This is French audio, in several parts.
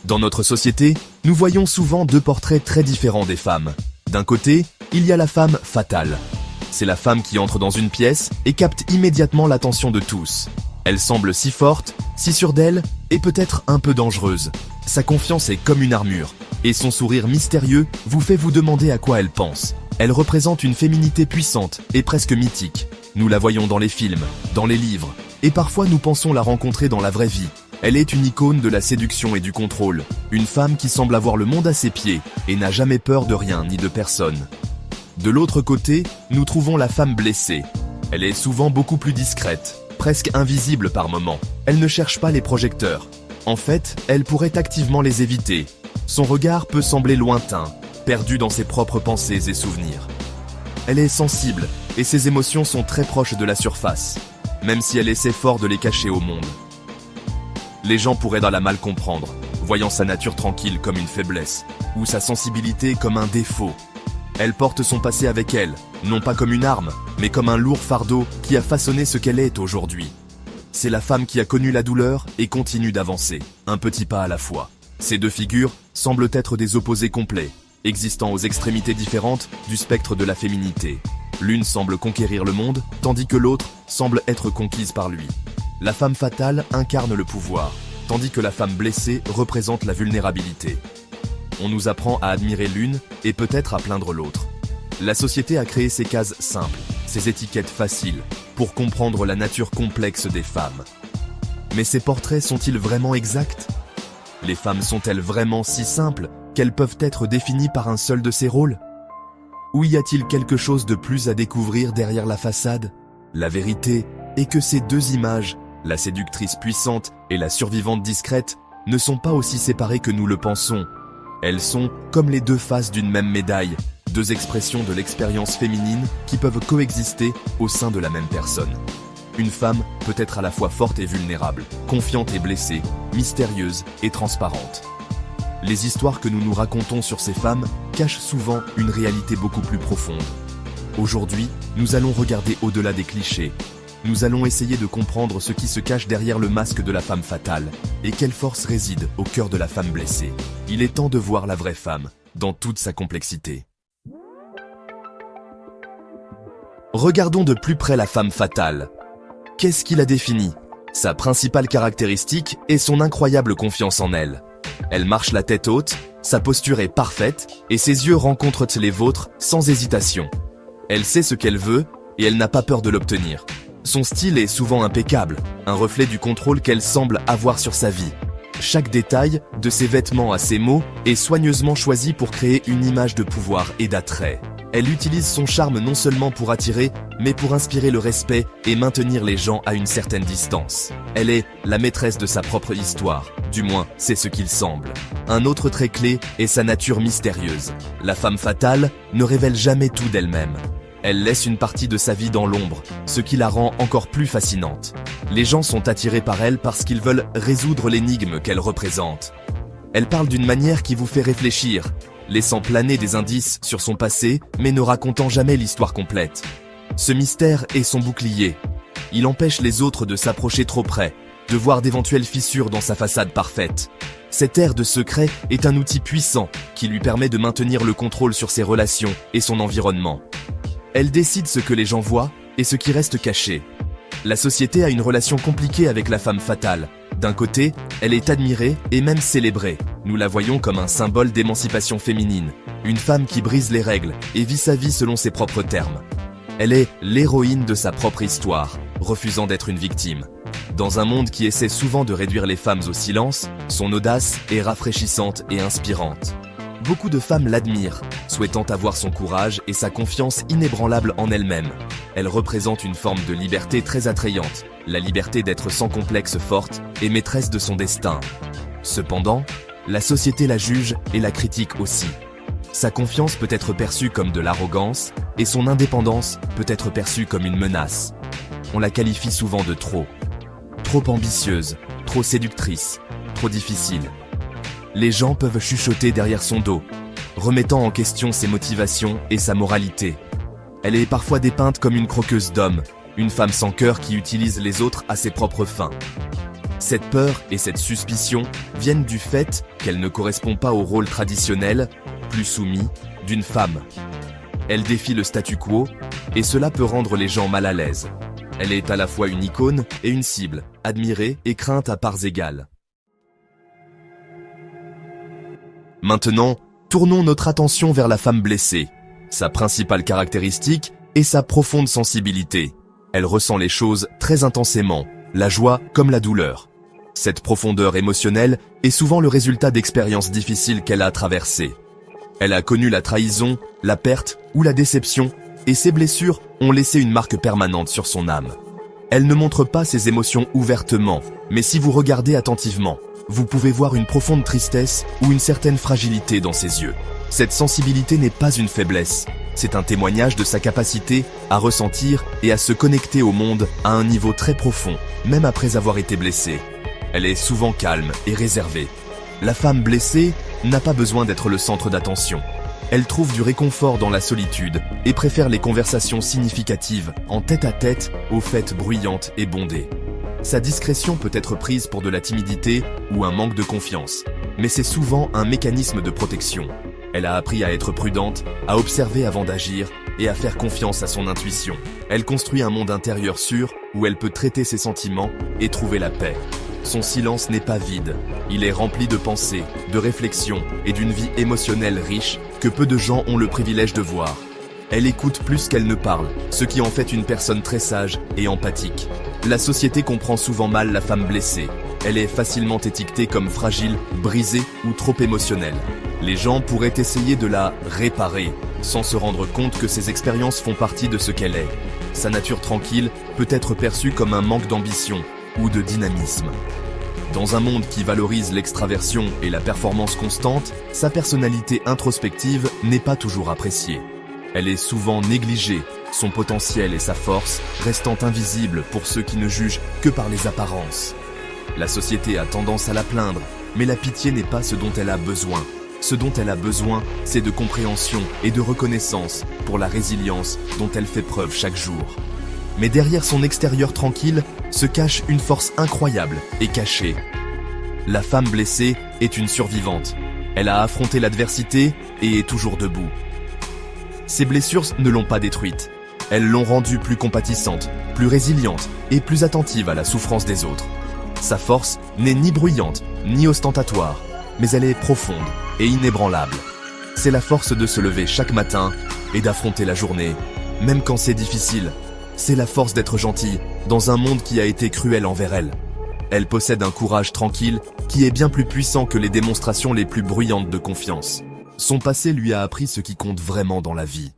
Dans notre société, nous voyons souvent deux portraits très différents des femmes. D'un côté, il y a la femme fatale. C'est la femme qui entre dans une pièce et capte immédiatement l'attention de tous. Elle semble si forte, si sûre d'elle, et peut-être un peu dangereuse. Sa confiance est comme une armure, et son sourire mystérieux vous fait vous demander à quoi elle pense. Elle représente une féminité puissante et presque mythique. Nous la voyons dans les films, dans les livres, et parfois nous pensons la rencontrer dans la vraie vie. Elle est une icône de la séduction et du contrôle, une femme qui semble avoir le monde à ses pieds et n'a jamais peur de rien ni de personne. De l'autre côté, nous trouvons la femme blessée. Elle est souvent beaucoup plus discrète, presque invisible par moments. Elle ne cherche pas les projecteurs. En fait, elle pourrait activement les éviter. Son regard peut sembler lointain, perdu dans ses propres pensées et souvenirs. Elle est sensible et ses émotions sont très proches de la surface, même si elle essaie fort de les cacher au monde. Les gens pourraient la mal comprendre, voyant sa nature tranquille comme une faiblesse, ou sa sensibilité comme un défaut. Elle porte son passé avec elle, non pas comme une arme, mais comme un lourd fardeau qui a façonné ce qu'elle est aujourd'hui. C'est la femme qui a connu la douleur et continue d'avancer, un petit pas à la fois. Ces deux figures semblent être des opposés complets, existant aux extrémités différentes du spectre de la féminité. L'une semble conquérir le monde, tandis que l'autre semble être conquise par lui. La femme fatale incarne le pouvoir, tandis que la femme blessée représente la vulnérabilité. On nous apprend à admirer l'une et peut-être à plaindre l'autre. La société a créé ces cases simples, ces étiquettes faciles, pour comprendre la nature complexe des femmes. Mais ces portraits sont-ils vraiment exacts? Les femmes sont-elles vraiment si simples qu'elles peuvent être définies par un seul de ces rôles? Ou y a-t-il quelque chose de plus à découvrir derrière la façade? La vérité est que ces deux images, la séductrice puissante et la survivante discrète, ne sont pas aussi séparées que nous le pensons. Elles sont comme les deux faces d'une même médaille, deux expressions de l'expérience féminine qui peuvent coexister au sein de la même personne. Une femme peut être à la fois forte et vulnérable, confiante et blessée, mystérieuse et transparente. Les histoires que nous nous racontons sur ces femmes cachent souvent une réalité beaucoup plus profonde. Aujourd'hui, nous allons regarder au-delà des clichés. Nous allons essayer de comprendre ce qui se cache derrière le masque de la femme fatale et quelle force réside au cœur de la femme blessée. Il est temps de voir la vraie femme dans toute sa complexité. Regardons de plus près la femme fatale. Qu'est-ce qui la définit? Sa principale caractéristique est son incroyable confiance en elle. Elle marche la tête haute, sa posture est parfaite et ses yeux rencontrent les vôtres sans hésitation. Elle sait ce qu'elle veut et elle n'a pas peur de l'obtenir. Son style est souvent impeccable, un reflet du contrôle qu'elle semble avoir sur sa vie. Chaque détail, de ses vêtements à ses mots, est soigneusement choisi pour créer une image de pouvoir et d'attrait. Elle utilise son charme non seulement pour attirer, mais pour inspirer le respect et maintenir les gens à une certaine distance. Elle est la maîtresse de sa propre histoire, du moins c'est ce qu'il semble. Un autre trait clé est sa nature mystérieuse. La femme fatale ne révèle jamais tout d'elle-même. Elle laisse une partie de sa vie dans l'ombre, ce qui la rend encore plus fascinante. Les gens sont attirés par elle parce qu'ils veulent résoudre l'énigme qu'elle représente. Elle parle d'une manière qui vous fait réfléchir, laissant planer des indices sur son passé, mais ne racontant jamais l'histoire complète. Ce mystère est son bouclier. Il empêche les autres de s'approcher trop près, de voir d'éventuelles fissures dans sa façade parfaite. Cet air de secret est un outil puissant qui lui permet de maintenir le contrôle sur ses relations et son environnement. Elle décide ce que les gens voient et ce qui reste caché. La société a une relation compliquée avec la femme fatale. D'un côté, elle est admirée et même célébrée. Nous la voyons comme un symbole d'émancipation féminine, une femme qui brise les règles et vit sa vie selon ses propres termes. Elle est l'héroïne de sa propre histoire, refusant d'être une victime. Dans un monde qui essaie souvent de réduire les femmes au silence, son audace est rafraîchissante et inspirante. Beaucoup de femmes l'admirent, souhaitant avoir son courage et sa confiance inébranlable en elle-même. Elle représente une forme de liberté très attrayante, la liberté d'être sans complexe forte et maîtresse de son destin. Cependant, la société la juge et la critique aussi. Sa confiance peut être perçue comme de l'arrogance et son indépendance peut être perçue comme une menace. On la qualifie souvent de trop ambitieuse, trop séductrice, trop difficile. Les gens peuvent chuchoter derrière son dos, remettant en question ses motivations et sa moralité. Elle est parfois dépeinte comme une croqueuse d'hommes, une femme sans cœur qui utilise les autres à ses propres fins. Cette peur et cette suspicion viennent du fait qu'elle ne correspond pas au rôle traditionnel, plus soumis, d'une femme. Elle défie le statu quo, et cela peut rendre les gens mal à l'aise. Elle est à la fois une icône et une cible, admirée et crainte à parts égales. Maintenant, tournons notre attention vers la femme blessée. Sa principale caractéristique est sa profonde sensibilité. Elle ressent les choses très intensément, la joie comme la douleur. Cette profondeur émotionnelle est souvent le résultat d'expériences difficiles qu'elle a traversées. Elle a connu la trahison, la perte ou la déception, et ces blessures ont laissé une marque permanente sur son âme. Elle ne montre pas ses émotions ouvertement, mais si vous regardez attentivement, vous pouvez voir une profonde tristesse ou une certaine fragilité dans ses yeux. Cette sensibilité n'est pas une faiblesse, c'est un témoignage de sa capacité à ressentir et à se connecter au monde à un niveau très profond, même après avoir été blessée. Elle est souvent calme et réservée. La femme blessée n'a pas besoin d'être le centre d'attention. Elle trouve du réconfort dans la solitude et préfère les conversations significatives en tête-à-tête aux fêtes bruyantes et bondées. Sa discrétion peut être prise pour de la timidité ou un manque de confiance, mais c'est souvent un mécanisme de protection. Elle a appris à être prudente, à observer avant d'agir et à faire confiance à son intuition. Elle construit un monde intérieur sûr où elle peut traiter ses sentiments et trouver la paix. Son silence n'est pas vide, il est rempli de pensées, de réflexions et d'une vie émotionnelle riche que peu de gens ont le privilège de voir. Elle écoute plus qu'elle ne parle, ce qui en fait une personne très sage et empathique. La société comprend souvent mal la femme blessée. Elle est facilement étiquetée comme fragile, brisée ou trop émotionnelle. Les gens pourraient essayer de la réparer, sans se rendre compte que ces expériences font partie de ce qu'elle est. Sa nature tranquille peut être perçue comme un manque d'ambition ou de dynamisme. Dans un monde qui valorise l'extraversion et la performance constante, sa personnalité introspective n'est pas toujours appréciée. Elle est souvent négligée, son potentiel et sa force restant invisibles pour ceux qui ne jugent que par les apparences. La société a tendance à la plaindre, mais la pitié n'est pas ce dont elle a besoin. Ce dont elle a besoin, c'est de compréhension et de reconnaissance pour la résilience dont elle fait preuve chaque jour. Mais derrière son extérieur tranquille se cache une force incroyable et cachée. La femme blessée est une survivante. Elle a affronté l'adversité et est toujours debout. Ses blessures ne l'ont pas détruite. Elles l'ont rendue plus compatissante, plus résiliente et plus attentive à la souffrance des autres. Sa force n'est ni bruyante, ni ostentatoire, mais elle est profonde et inébranlable. C'est la force de se lever chaque matin et d'affronter la journée, même quand c'est difficile. C'est la force d'être gentille dans un monde qui a été cruel envers elle. Elle possède un courage tranquille qui est bien plus puissant que les démonstrations les plus bruyantes de confiance. Son passé lui a appris ce qui compte vraiment dans la vie.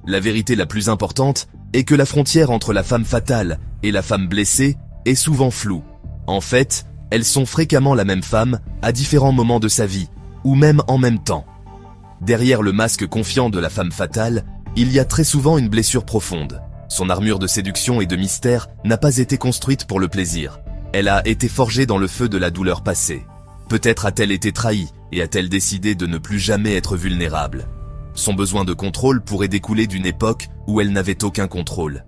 La vérité la plus importante est que la frontière entre la femme fatale et la femme blessée est souvent floue. En fait, elles sont fréquemment la même femme à différents moments de sa vie, ou même en même temps. Derrière le masque confiant de la femme fatale, il y a très souvent une blessure profonde. Son armure de séduction et de mystère n'a pas été construite pour le plaisir. Elle a été forgée dans le feu de la douleur passée. Peut-être a-t-elle été trahie et a-t-elle décidé de ne plus jamais être vulnérable. Son besoin de contrôle pourrait découler d'une époque où elle n'avait aucun contrôle.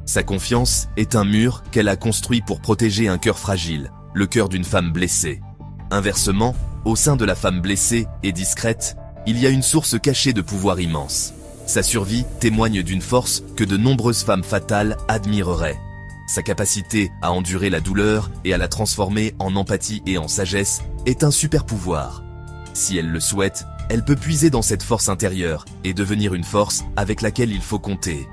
Sa confiance est un mur qu'elle a construit pour protéger un cœur fragile, le cœur d'une femme blessée. Inversement, au sein de la femme blessée et discrète, il y a une source cachée de pouvoir immense. Sa survie témoigne d'une force que de nombreuses femmes fatales admireraient. Sa capacité à endurer la douleur et à la transformer en empathie et en sagesse est un super pouvoir. Si elle le souhaite, elle peut puiser dans cette force intérieure et devenir une force avec laquelle il faut compter.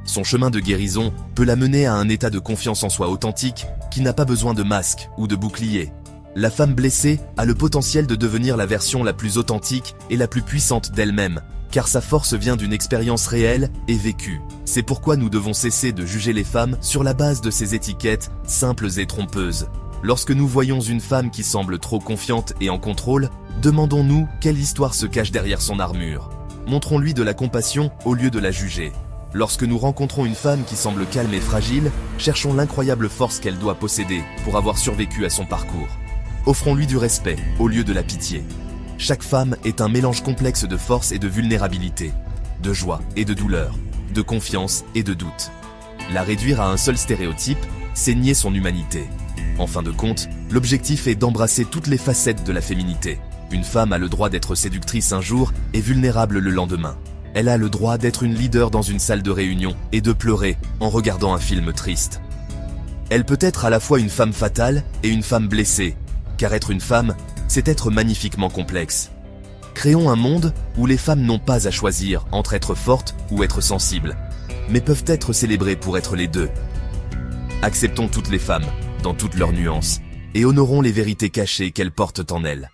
Son chemin de guérison peut la mener à un état de confiance en soi authentique qui n'a pas besoin de masque ou de bouclier. La femme blessée a le potentiel de devenir la version la plus authentique et la plus puissante d'elle-même, car sa force vient d'une expérience réelle et vécue. C'est pourquoi nous devons cesser de juger les femmes sur la base de ces étiquettes simples et trompeuses. Lorsque nous voyons une femme qui semble trop confiante et en contrôle, demandons-nous quelle histoire se cache derrière son armure. Montrons-lui de la compassion au lieu de la juger. Lorsque nous rencontrons une femme qui semble calme et fragile, cherchons l'incroyable force qu'elle doit posséder pour avoir survécu à son parcours. Offrons-lui du respect au lieu de la pitié. Chaque femme est un mélange complexe de force et de vulnérabilité, de joie et de douleur, de confiance et de doute. La réduire à un seul stéréotype, c'est nier son humanité. En fin de compte, l'objectif est d'embrasser toutes les facettes de la féminité. Une femme a le droit d'être séductrice un jour et vulnérable le lendemain. Elle a le droit d'être une leader dans une salle de réunion et de pleurer en regardant un film triste. Elle peut être à la fois une femme fatale et une femme blessée, car être une femme, c'est être magnifiquement complexe. Créons un monde où les femmes n'ont pas à choisir entre être fortes ou être sensibles, mais peuvent être célébrées pour être les deux. Acceptons toutes les femmes, dans toutes leurs nuances, et honorons les vérités cachées qu'elles portent en elles.